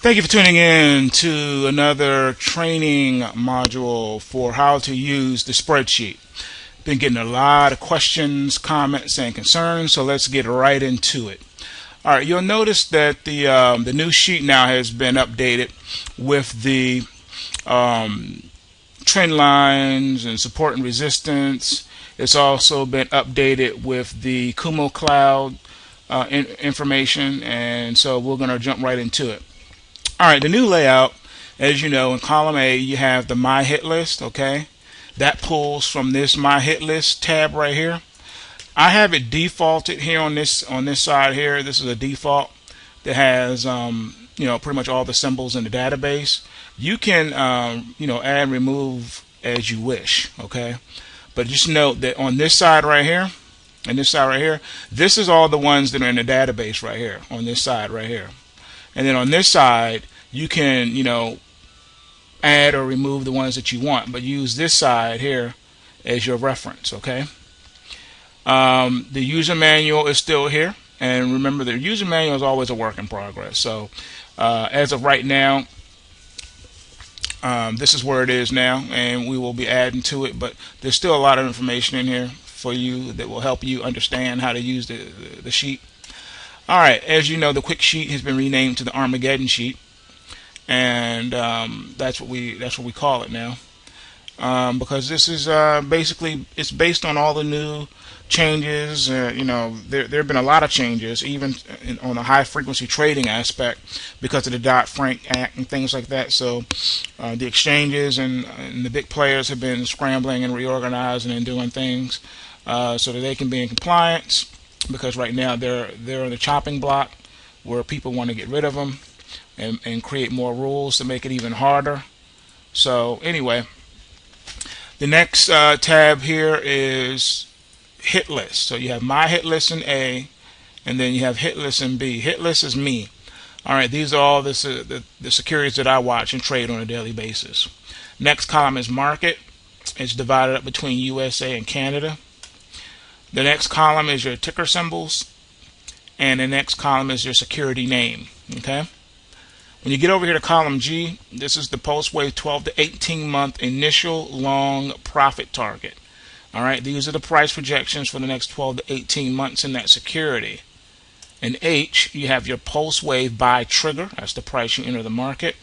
Thank you for tuning in to another training module for how to use the spreadsheet. Been getting a lot of questions, comments, and concerns, so let's get right into it. All right, you'll notice that the new sheet now has been updated with the trend lines and support and resistance. It's also been updated with the Kumo cloud information, and so we're going to jump right into it. Alright, the new layout, as you know, in column A you have the My Hit List, okay? That pulls from this My Hit List tab right here. I have it defaulted here on this side here. This is a default that has pretty much all the symbols in the database. You can add and remove as you wish, okay? But just note that on this side right here, and this side right here, this is all the ones that are in the database right here, on this side right here. And then on this side, you can, add or remove the ones that you want, but use this side here as your reference, okay? The user manual is still here, and remember the user manual is always a work in progress. So as of right now, this is where it is now, and we will be adding to it, but there's still a lot of information in here for you that will help you understand how to use the sheet. Alright, as you know, the quick sheet has been renamed to the Armageddon sheet, and that's what we call it now, because this is basically, it's based on all the new changes. There have been a lot of changes, even on the high frequency trading aspect, because of the Dodd-Frank Act and things like that. So the exchanges and the big players have been scrambling and reorganizing and doing things so that they can be in compliance. Because right now they're in the chopping block where people want to get rid of them and create more rules to make it even harder. So anyway, the next tab here is hit list. So you have my hit list in A, and then you have hit list in B. Hit list is me. All right, these are all the securities that I watch and trade on a daily basis. Next column is market. It's divided up between USA and Canada. The next column is your ticker symbols, and the next column is your security name. Okay. When you get over here to column G, this is the post-wave 12 to 18 month initial long profit target. All right, these are the price projections for the next 12 to 18 months in that security. In H, you have your post-wave buy trigger. That's the price you enter the market.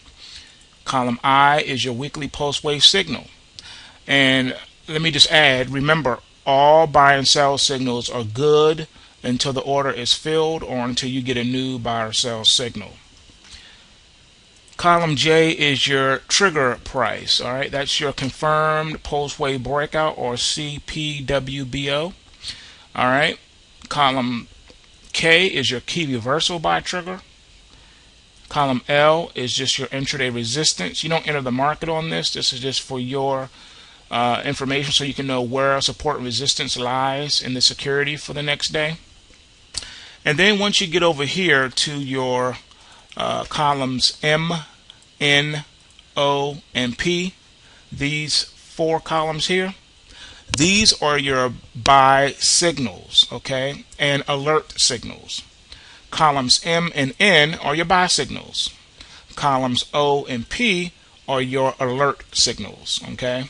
Column I is your weekly post-wave signal. And let me just add, remember, all buy and sell signals are good until the order is filled or until you get a new buy or sell signal. Column J is your trigger price. All right, that's your confirmed post-wave breakout, or CPWBO. All right, column K is your key reversal buy trigger. Column L is just your intraday resistance. You don't enter the market on this. This is just for your information, so you can know where support and resistance lies in the security for the next day. And then once you get over here to your columns M, N, O, and P, these four columns here, these are your buy signals, okay, and alert signals. Columns M and N are your buy signals. Columns O and P are your alert signals, okay.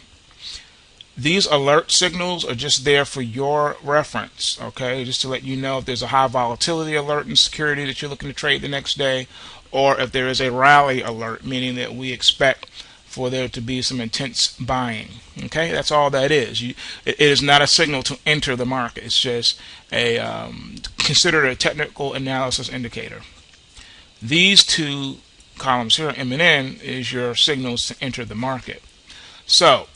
These alert signals are just there for your reference, okay, just to let you know if there's a high volatility alert in security that you're looking to trade the next day, or if there is a rally alert, meaning that we expect for there to be some intense buying. Okay, that's all that is. It is not a signal to enter the market. It's just a considered a technical analysis indicator. These two columns here, M and N, is your signals to enter the market. So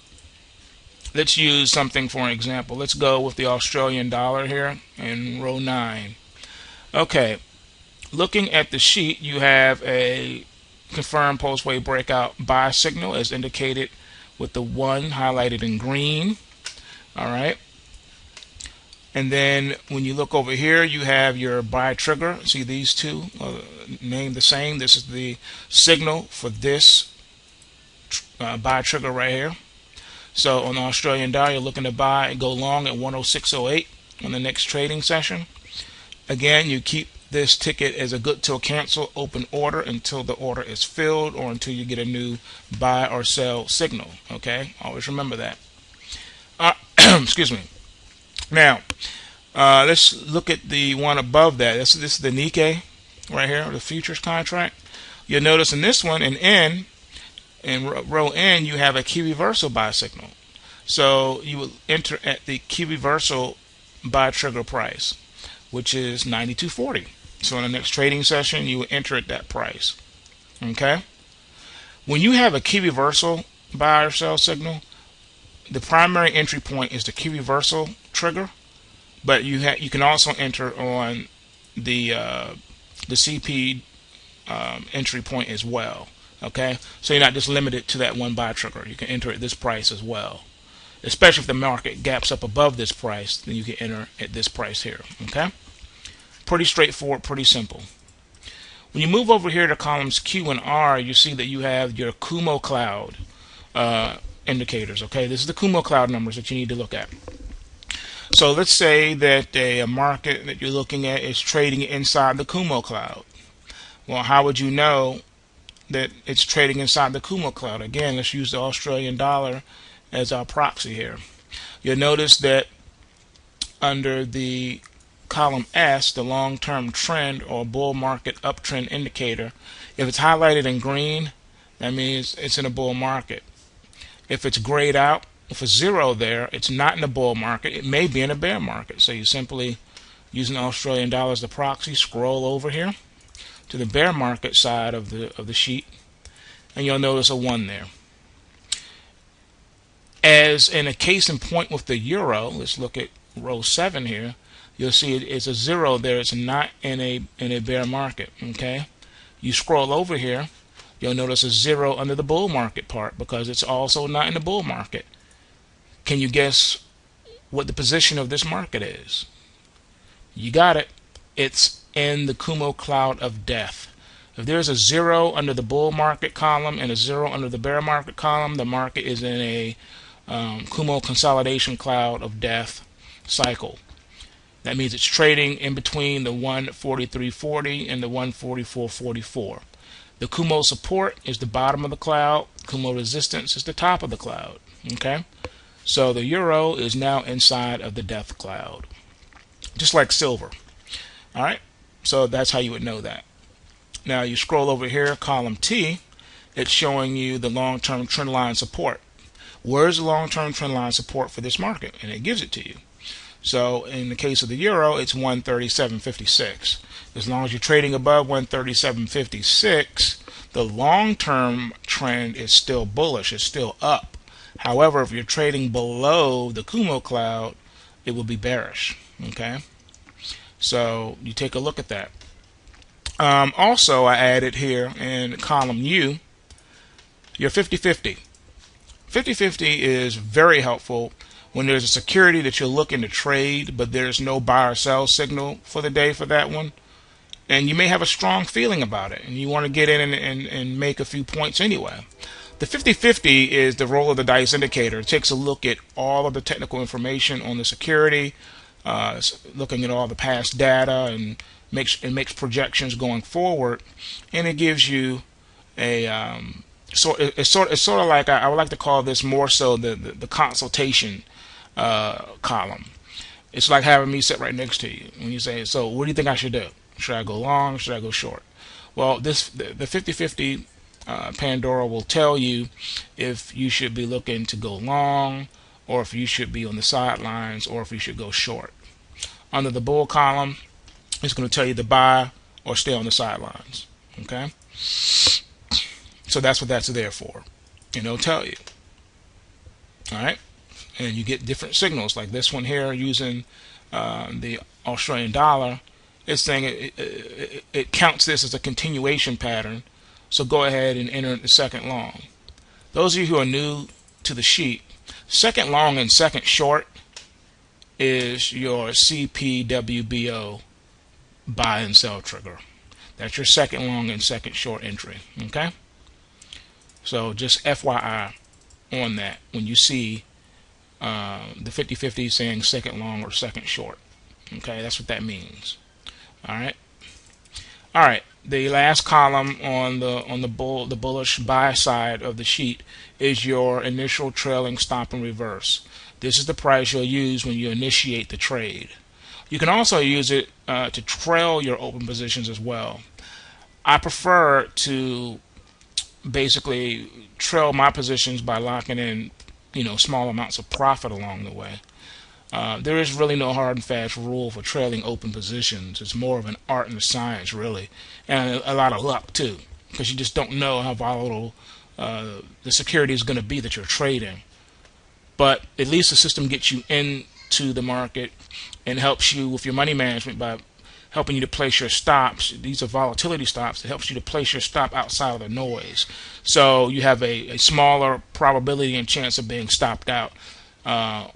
let's use something for an example. Let's go with the Australian dollar here in row 9. Okay, looking at the sheet, you have a confirmed post-wave breakout buy signal as indicated with the 1 highlighted in green. All right. And then when you look over here, you have your buy trigger. See these two named the same. This is the signal for this buy trigger right here. So on the Australian dollar, you're looking to buy and go long at 106.08 on the next trading session. Again, you keep this ticket as a good till cancel open order until the order is filled or until you get a new buy or sell signal. Okay, always remember that. Excuse me. Now, let's look at the one above that. This is the Nikkei right here, the futures contract. You'll notice in this one, in row N, you have a key reversal buy signal. So you will enter at the key reversal buy trigger price, which is 92.40. So in the next trading session, you will enter at that price. Okay. When you have a key reversal buy or sell signal, the primary entry point is the key reversal trigger, but you can also enter on the CP entry point as well. Okay, so you're not just limited to that one buy trigger. You can enter at this price as well. Especially if the market gaps up above this price, then you can enter at this price here. Okay, pretty straightforward, pretty simple. When you move over here to columns Q and R, you see that you have your Kumo cloud indicators. Okay, this is the Kumo cloud numbers that you need to look at. So let's say that a market that you're looking at is trading inside the Kumo cloud. Well, how would you know that it's trading inside the Kumo cloud? Again, let's use the Australian dollar as our proxy here. You'll notice that under the column S, the long-term trend or bull market uptrend indicator, if it's highlighted in green, that means it's in a bull market. If it's grayed out, if it's zero there, it's not in a bull market. It may be in a bear market. So you simply, using the Australian dollar as the proxy, scroll over here to the bear market side of the sheet, and you'll notice a 1 there. As in a case in point with the euro, let's look at row 7 here. You'll see it's a 0 there. It's not in a bear market. Okay, you scroll over here, you'll notice a 0 under the bull market part because it's also not in the bull market. Can you guess what the position of this market is? You got it. It's in the Kumo cloud of death. If there's a 0 under the bull market column and a 0 under the bear market column, the market is in a Kumo consolidation cloud of death cycle. That means it's trading in between the 143.40 and the 144.44. The Kumo support is the bottom of the cloud. Kumo resistance is the top of the cloud. Okay, so the euro is now inside of the death cloud, just like silver. All right, so that's how you would know that. Now you scroll over here, column T, it's showing you the long-term trend line support. Where's the long-term trend line support for this market? And it gives it to you. So in the case of the euro, it's 137.56. As long as you're trading above 137.56, the long-term trend is still bullish, it's still up. However, if you're trading below the Kumo cloud, it will be bearish. Okay, so you take a look at that. Also, I added here in column U your 50-50. 50-50 is very helpful when there's a security that you're looking to trade, but there's no buy or sell signal for the day for that one. And you may have a strong feeling about it, and you want to get in and make a few points anyway. The 50-50 is the roll of the dice indicator. It takes a look at all of the technical information on the security, looking at all the past data, and makes projections going forward, and it gives you a it's sort of like, I would like to call this more so the consultation column. It's like having me sit right next to you when you say, so what do you think I should do? Should I go long? Should I go short? Well, the 50-50 Pandora will tell you if you should be looking to go long, or if you should be on the sidelines, or if you should go short. Under the bull column, it's going to tell you to buy or stay on the sidelines. Okay, so that's what that's there for, and it'll tell you. All right, and you get different signals like this one here using the Australian dollar. It's saying it counts this as a continuation pattern, so go ahead and enter the second long. Those of you who are new to the sheet, second long and second short is your CPWBO buy and sell trigger. That's your second long and second short entry. Okay, so just FYI on that when you see the 50-50 saying second long or second short. Okay, that's what that means. All right, All right, the last column on the bullish buy side of the sheet is your initial trailing stop and reverse. This is the price you'll use when you initiate the trade. You can also use it to trail your open positions as well. I prefer to basically trail my positions by locking in, small amounts of profit along the way. There is really no hard and fast rule for trailing open positions. It's more of an art and a science, really, and a lot of luck too, because you just don't know how volatile the security is going to be that you're trading. But at least the system gets you into the market and helps you with your money management by helping you to place your stops. These are volatility stops. It helps you to place your stop outside of the noise, so you have a smaller probability and chance of being stopped out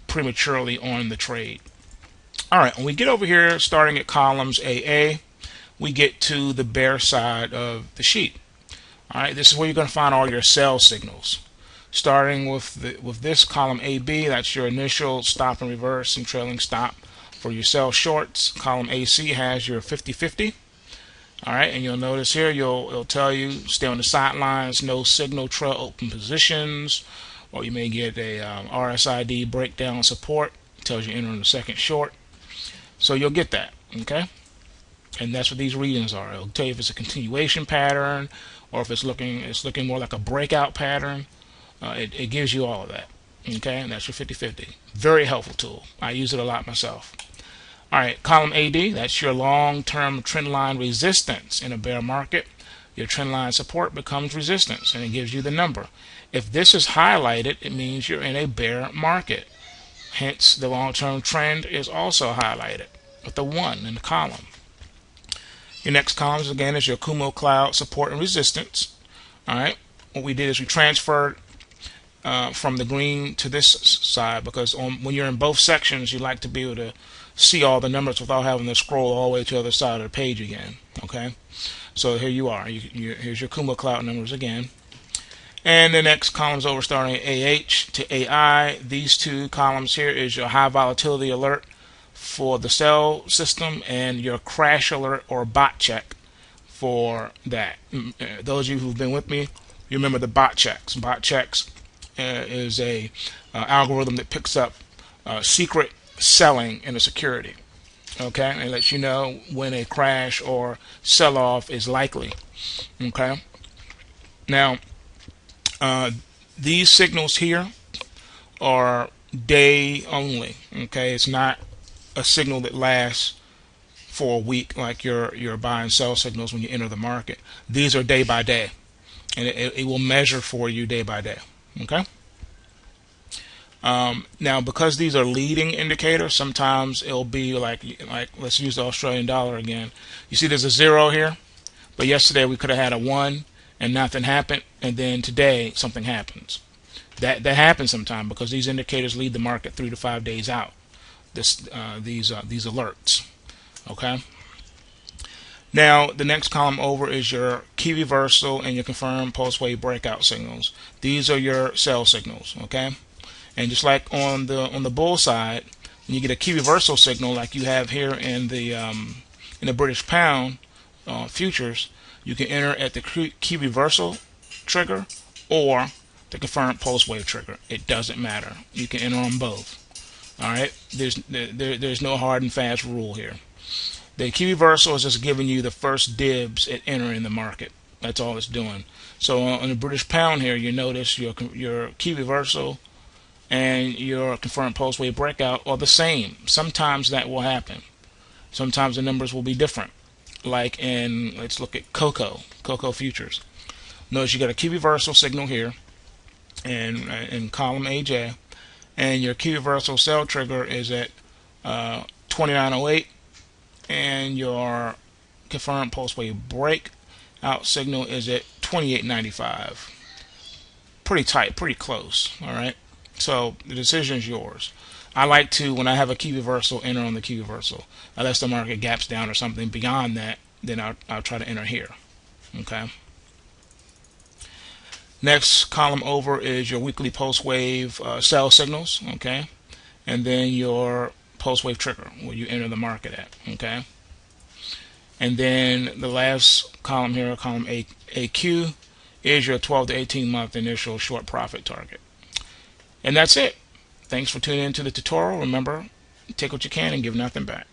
prematurely on the trade. All right, when we get over here, starting at columns AA, we get to the bear side of the sheet. All right, this is where you're going to find all your sell signals. Starting with this column AB, that's your initial stop and reverse and trailing stop for your sell shorts. Column AC has your 50-50. All right, and you'll notice here it'll tell you stay on the sidelines, no signal, trail open positions. Or you may get a RSID breakdown support. It tells you enter in the second short. So you'll get that, okay? And that's what these readings are. It'll tell you if it's a continuation pattern or if it's looking more like a breakout pattern. It gives you all of that, okay? And that's your 50-50. Very helpful tool. I use it a lot myself. All right, column AD, that's your long-term trend line resistance in a bear market. Your trend line support becomes resistance, and it gives you the number. If this is highlighted, it means you're in a bear market. Hence, the long-term trend is also highlighted with the 1 in the column. Your next column, again, is your Kumo Cloud support and resistance. All right, what we did is we transferred from the green to this side because when you're in both sections, you like to be able to see all the numbers without having to scroll all the way to the other side of the page again. Okay, so here you are. Here's your Kumo Cloud numbers again. And the next columns over starting at AH to AI. These two columns here is your high volatility alert for the sell system and your crash alert or bot check for that. Those of you who've been with me, you remember the bot checks. Bot checks is a algorithm that picks up secret selling in a security. Okay, and it lets you know when a crash or sell-off is likely. Okay, now these signals here are day only. Okay, it's not a signal that lasts for a week like your buy and sell signals when you enter the market. These are day by day, and it will measure for you day by day. Okay. Now, because these are leading indicators, sometimes it'll be like let's use the Australian dollar again. You see, there's a 0 here, but yesterday we could have had a 1 and nothing happened, and then today something happens. That happens sometimes because these indicators lead the market 3 to 5 days out. These alerts. Okay. Now the next column over is your key reversal and your confirmed post-wave breakout signals. These are your sell signals. Okay. And just like on the bull side, when you get a key reversal signal like you have here in the British pound futures, you can enter at the key reversal trigger or the confirmed pulse wave trigger. It doesn't matter. You can enter on both. All right. There's no hard and fast rule here. The key reversal is just giving you the first dibs at entering the market. That's all it's doing. So on the British pound here, you notice your key reversal and your confirmed pulse wave breakout are the same. Sometimes that will happen. Sometimes the numbers will be different. Like in, let's look at cocoa futures. Notice you got a key reversal signal here in column AJ, and your key reversal sell trigger is at 2908, and your confirmed pulse wave breakout signal is at 2895. Pretty tight, pretty close. All right. So the decision is yours. I like to, when I have a key reversal, enter on the key reversal. Unless the market gaps down or something beyond that, then I'll try to enter here. Okay. Next column over is your weekly pulse wave sell signals. Okay, and then your pulse wave trigger where you enter the market at. Okay. And then the last column here, column AQ, is your 12 to 18 month initial short profit target. And that's it. Thanks for tuning into the tutorial. Remember, take what you can and give nothing back.